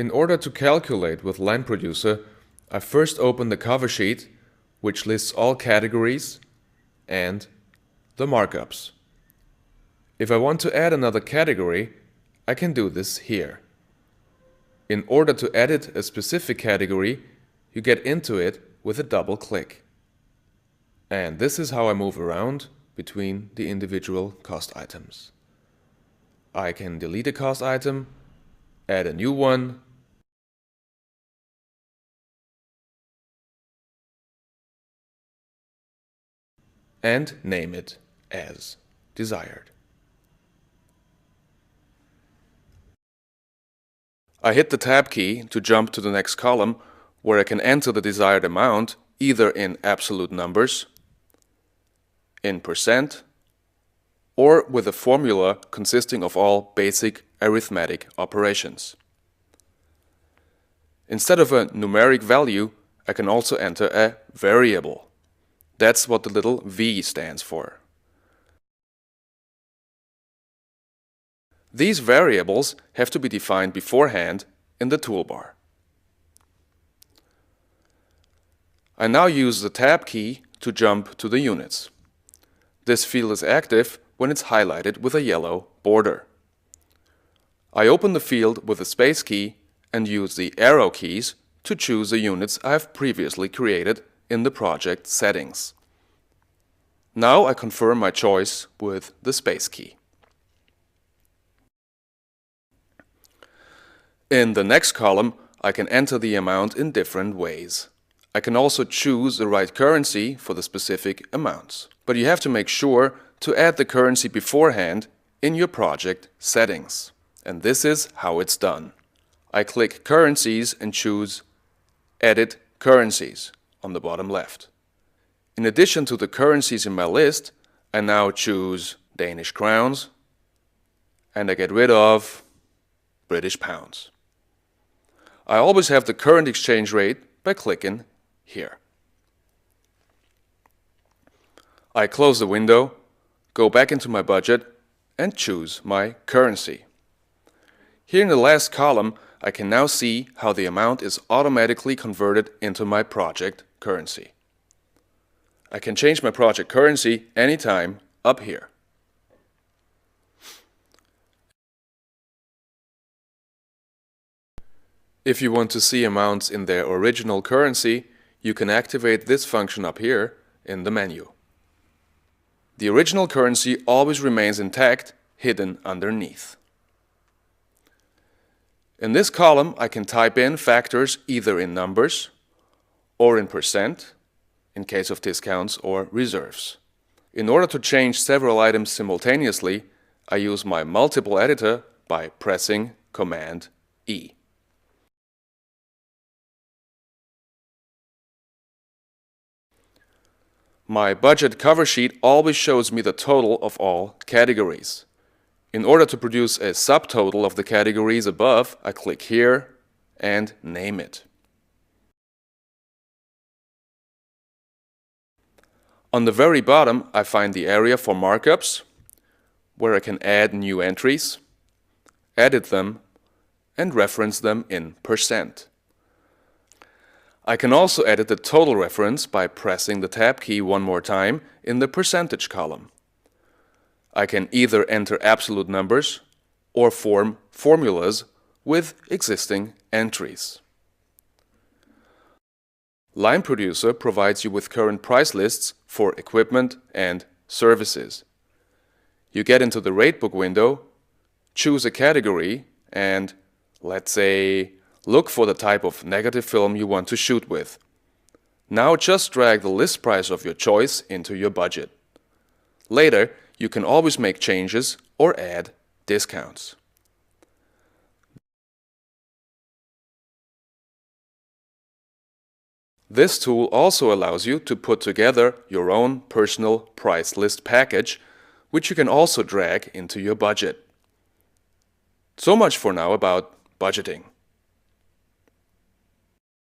In order to calculate with LineProducer, I first open the cover sheet, which lists all categories and the markups. If I want to add another category, I can do this here. In order to edit a specific category, you get into it with a double click. And this is how I move around between the individual cost items. I can delete a cost item, add a new one, and name it as desired. I hit the Tab key to jump to the next column, where I can enter the desired amount either in absolute numbers, in percent, or with a formula consisting of all basic arithmetic operations. Instead of a numeric value, I can also enter a variable. That's what the little v stands for. These variables have to be defined beforehand in the toolbar. I now use the Tab key to jump to the units. This field is active when it's highlighted with a yellow border. I open the field with the space key and use the arrow keys to choose the units I have previously created in the project settings. Now I confirm my choice with the space key. In the next column, I can enter the amount in different ways. I can also choose the right currency for the specific amounts. But you have to make sure to add the currency beforehand in your project settings. And this is how it's done. I click Currencies and choose Edit Currencies on the bottom left. In addition to the currencies in my list, I now choose Danish crowns and I get rid of British pounds. I always have the current exchange rate by clicking here. I close the window, go back into my budget and choose my currency. Here in the last column, I can now see how the amount is automatically converted into my project currency. I can change my project currency anytime up here. If you want to see amounts in their original currency, you can activate this function up here in the menu. The original currency always remains intact, hidden underneath. In this column, I can type in factors either in numbers or in percent, in case of discounts or reserves. In order to change several items simultaneously, I use my multiple editor by pressing Command E. My budget cover sheet always shows me the total of all categories. In order to produce a subtotal of the categories above, I click here and name it. On the very bottom, I find the area for markups, where I can add new entries, edit them, and reference them in percent. I can also edit the total reference by pressing the Tab key one more time in the percentage column. I can either enter absolute numbers or form formulas with existing entries. LineProducer provides you with current price lists for equipment and services. You get into the Ratebook window, choose a category, and let's say look for the type of negative film you want to shoot with. Now just drag the list price of your choice into your budget. Later, you can always make changes or add discounts. This tool also allows you to put together your own personal price list package, which you can also drag into your budget. So much for now about budgeting.